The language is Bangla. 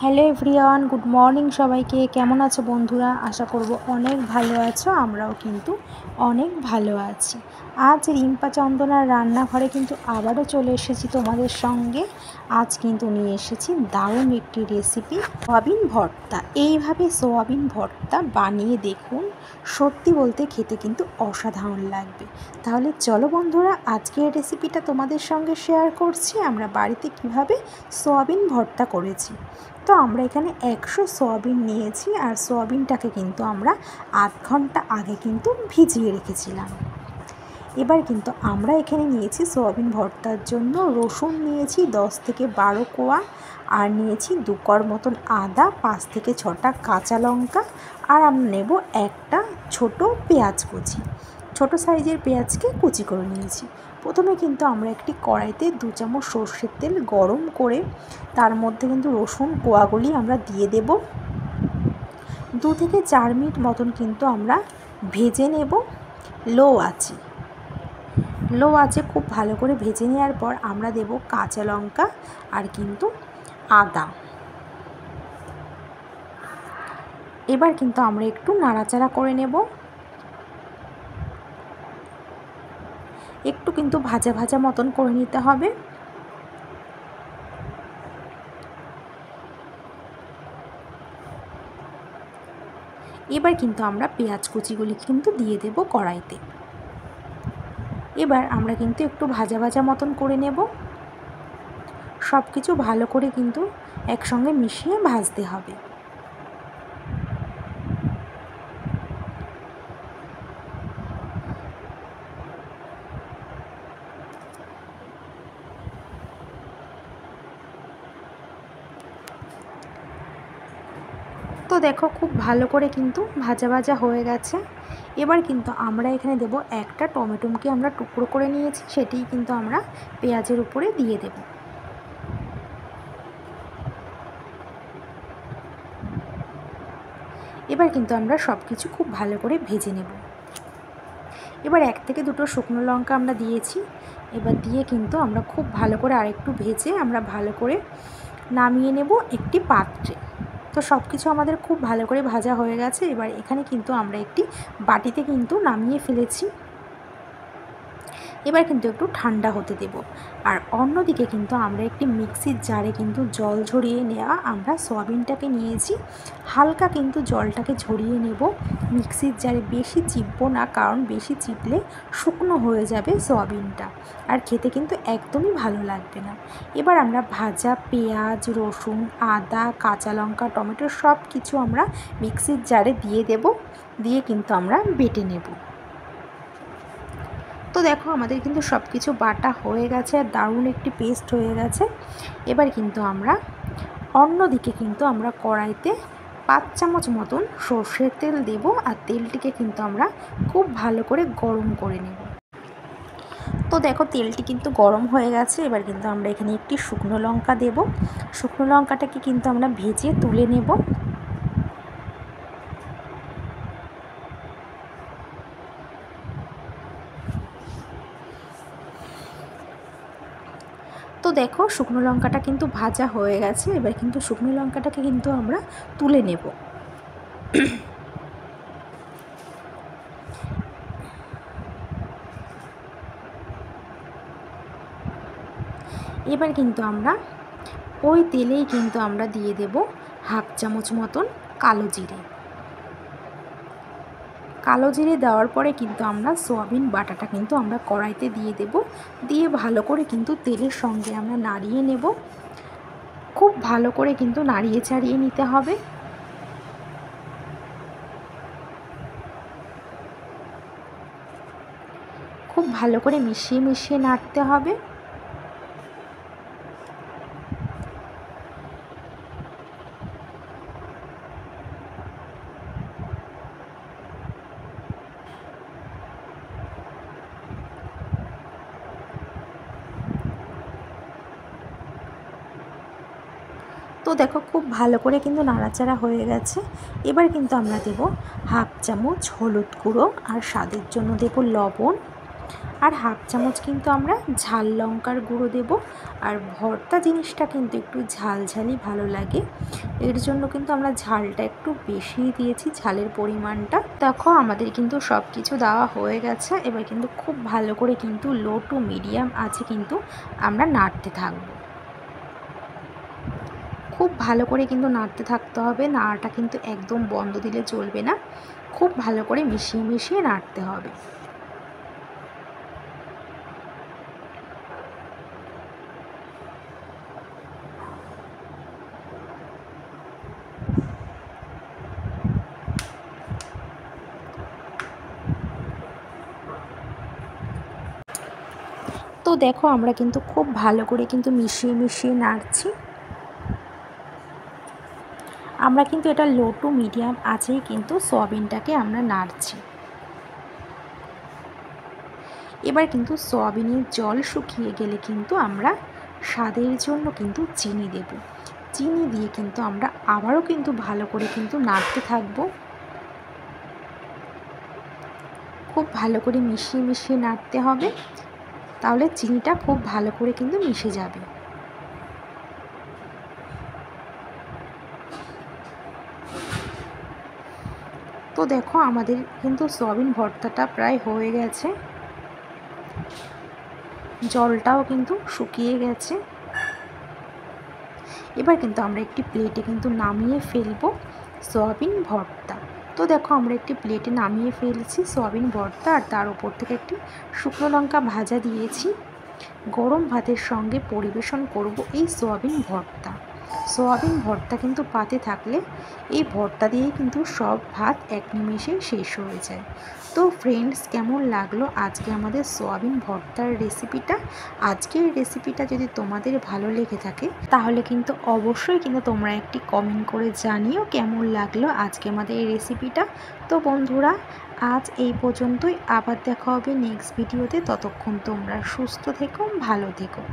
হ্যালো এভরিওয়ান, গুড মর্নিং সবাইকে। কেমন আছো বন্ধুরা? আশা করব অনেক ভালো আছো। আমরাও কিন্তু অনেক ভালো আছি। আজ রিম্পা চন্দনার রান্নাঘরে কিন্তু আবারও চলে এসেছি তোমাদের সঙ্গে। আজ কিন্তু নিয়ে এসেছি দারুণ একটি রেসিপি, সোয়াবিন ভর্তা। এইভাবে সোয়াবিন ভর্তা বানিয়ে দেখুন, সত্যি বলতে খেতে কিন্তু অসাধারণ লাগবে। তাহলে চলো বন্ধুরা, আজকে এই রেসিপিটা তোমাদের সঙ্গে শেয়ার করছি আমরা বাড়িতে কিভাবে সোয়াবিন ভর্তা করেছি। তো আমরা এখানে 100 সোয়াবিন নিয়েছি, আর সোয়াবিনটাকে কিন্তু আমরা আধ ঘন্টা আগে কিন্তু ভিজিয়ে রেখেছিলাম। এবার কিন্তু আমরা এখানে নিয়েছি সোয়াবিন ভর্তার জন্য রসুন নিয়েছি 10 থেকে 12 কোয়া, আর নিয়েছি 2 কোয়ার মতন আদা, 5 থেকে 6টা কাঁচা লঙ্কা, আর আমরা নেব একটা ছোট পেঁয়াজ কুচি। ছোট সাইজের পেঁয়াজকে কুচি করে নিয়েছি। প্রথমে কিন্তু আমরা একটি কড়াইতে 2 চামচ সর্ষের তেল গরম করে তার মধ্যে কিন্তু রসুন কোয়াগুলি আমরা দিয়ে দেব। 2 থেকে 4 মিনিট মতন কিন্তু আমরা ভেজে নেব লো আঁচে খুব ভালো করে ভেজে নেওয়ার পর আমরা দেব কাঁচা লঙ্কা আর কিন্তু আদা। এবার কিন্তু আমরা একটু নাড়াচাড়া করে নেব। একটু কিন্তু ভাজা ভাজা মতন করে নিতে হবে। এবার কিন্তু আমরা পেঁয়াজ কুচিগুলি কিন্তু দিয়ে দেব কড়াইতে। এবার আমরা কিন্তু একটু ভাজা ভাজা মতন করে নেব। সব কিছু ভালো করে কিন্তু একসঙ্গে মিশিয়ে ভাজতে হবে। তো দেখো, খুব ভালো করে কিন্তু ভাজা ভাজা হয়ে গেছে। এবার কিন্তু আমরা এখানে দেব একটা টমেটোকে আমরা টুকরো করে নিয়েছি, সেটিই কিন্তু আমরা পেঁয়াজের উপরে দিয়ে দেব। এবার কিন্তু আমরা সব কিছু খুব ভালো করে ভেজে নেব। এবার 1 থেকে 2টো শুকনো লঙ্কা আমরা দিয়েছি। এবার দিয়ে কিন্তু আমরা খুব ভালো করে আরেকটু ভেজে আমরা ভালো করে নামিয়ে নেব একটি পাত্রে। তো সব কিছু আমাদের খুব ভালো করে ভাজা হয়ে গেছে। এবার এখানে কিন্তু আমরা একটি বাটিতে কিন্তু নামিয়ে ফেলেছি। এবার কিন্তু একটু ঠান্ডা হতে দেব। আর অন্যদিকে কিন্তু আমরা একটি মিক্সির জারে কিন্তু জল ঝরিয়ে নেওয়া আমরা সয়াবিনটাকে নিয়েছি। হালকা কিন্তু জলটাকে ঝরিয়ে নেব মিক্সির জারে। বেশি চিপবো না, কারণ বেশি চিপলে শুকনো হয়ে যাবে সয়াবিনটা, আর খেতে কিন্তু একদমই ভালো লাগবে না। এবার আমরা ভাজা পেঁয়াজ, রসুন, আদা, কাঁচা লঙ্কা, টমেটো সব কিছু আমরা মিক্সির জারে দিয়ে দেব। দিয়ে কিন্তু আমরা বেটে নেব। তো দেখো, আমাদের কিন্তু সব কিছু বাটা হয়ে গেছে আর দারুণ একটি পেস্ট হয়ে গেছে। এবার কিন্তু আমরা অন্যদিকে কিন্তু আমরা কড়াইতে 5 চামচ মতন সর্ষের তেল দেব, আর তেলটিকে কিন্তু আমরা খুব ভালো করে গরম করে নেব। তো দেখো, তেলটি কিন্তু গরম হয়ে গেছে। এবার কিন্তু আমরা এখানে একটি শুকনো লঙ্কা দেব। শুকনো লঙ্কাটাকে কিন্তু আমরা ভেজে তুলে নেব। তো দেখো, শুকনো লঙ্কাটা কিন্তু ভাজা হয়ে গেছে। এবার কিন্তু শুকনো লঙ্কাটাকে কিন্তু আমরা তুলে নেব। এবার কিন্তু আমরা ওই তেলেই কিন্তু আমরা দিয়ে দেব 1/2 চামচ মতন কালো জিরে। কালো জিরে দেওয়ার পরে কিন্তু আমরা সোয়াবিন বাটাটা কিন্তু আমরা কড়াইতে দিয়ে দেব। দিয়ে ভালো করে কিন্তু তেলের সঙ্গে আমরা নাড়িয়ে নেব। খুব ভালো করে কিন্তু নাড়িয়ে চাড়িয়ে নিতে হবে। খুব ভালো করে মিশিয়ে মিশিয়ে নাড়তে হবে। তো দেখো, খুব ভালো করে কিন্তু নাড়াচাড়া হয়ে গেছে। এবার কিন্তু আমরা দেব 1/2 চামচ হলুদ গুঁড়ো, আর স্বাদের জন্য দেব লবণ। আর হাফ চামচ কিন্তু আমরা ঝাল লঙ্কার গুঁড়ো দেব। আর ভর্তা জিনিসটা কিন্তু একটু ঝালঝালি ভালো লাগে, এর জন্য কিন্তু আমরা ঝালটা একটু বেশি দিয়েছি, ঝালের পরিমাণটা। দেখো আমাদের কিন্তু সব কিছু দেওয়া হয়ে গেছে। এবার কিন্তু খুব ভালো করে কিন্তু লো টু মিডিয়াম আছে কিন্তু আমরা নাড়তে থাকবো। খুব ভালো করে কিন্তু নাড়তে থাকতে হবে, নাড়াটা কিন্তু একদম বন্ধ দিলে চলবে না, খুব ভালো করে মিশিয়ে মিশিয়ে নাড়তে হবে। তো দেখো আমরা কিন্তু খুব ভালো করে কিন্তু মিশিয়ে মিশিয়ে নাড়ছি। আমরা কিন্তু এটা লো টু মিডিয়াম আঁচেই কিন্তু সয়াবিনটাকে আমরা নাড়ছি। এবার কিন্তু সয়াবিনের জল শুকিয়ে গেলে কিন্তু আমরা স্বাদের জন্য কিন্তু চিনি দেব। চিনি দিয়ে কিন্তু আমরা আবারও কিন্তু ভালো করে কিন্তু নাড়তে থাকবো। খুব ভালো করে মিশিয়ে মিশিয়ে নাড়তে হবে, তাহলে চিনিটা খুব ভালো করে কিন্তু মিশে যাবে। তো দেখো আমাদের কিন্তু সয়াবিন ভর্তাটা প্রায় হয়ে গেছে, জলটাও কিন্তু শুকিয়ে গেছে। এবার কিন্তু আমরা একটি প্লেটে কিন্তু নামিয়ে ফেলবো সয়াবিন ভর্তা। তো দেখো আমরা একটি প্লেটে নামিয়ে ফেলছি সয়াবিন ভর্তা, আর তার উপর থেকে একটি শুকনো লঙ্কা ভাজা দিয়েছি। গরম ভাতের সঙ্গে পরিবেশন করব এই সয়াবিন ভর্তা। সয়াবিন ভর্তা কিন্তু পাতে থাকলে এই ভর্তা দিয়েই কিন্তু সব ভাত এক নিমেষেই শেষ হয়ে যায়। তো ফ্রেন্ডস, কেমন লাগলো আজকে আমাদের সয়াবিন ভর্তার রেসিপিটা? আজকের রেসিপিটা যদি তোমাদের ভালো লেগে থাকে তাহলে কিন্তু অবশ্যই কিন্তু তোমরা একটি কমেন্ট করে জানিও কেমন লাগলো আজকে আমাদের এই রেসিপিটা। তো বন্ধুরা, আজ এই পর্যন্তই, আবার দেখা হবে নেক্সট ভিডিওতে। ততক্ষণ তোমরা সুস্থ থেকো, ভালো থেকো।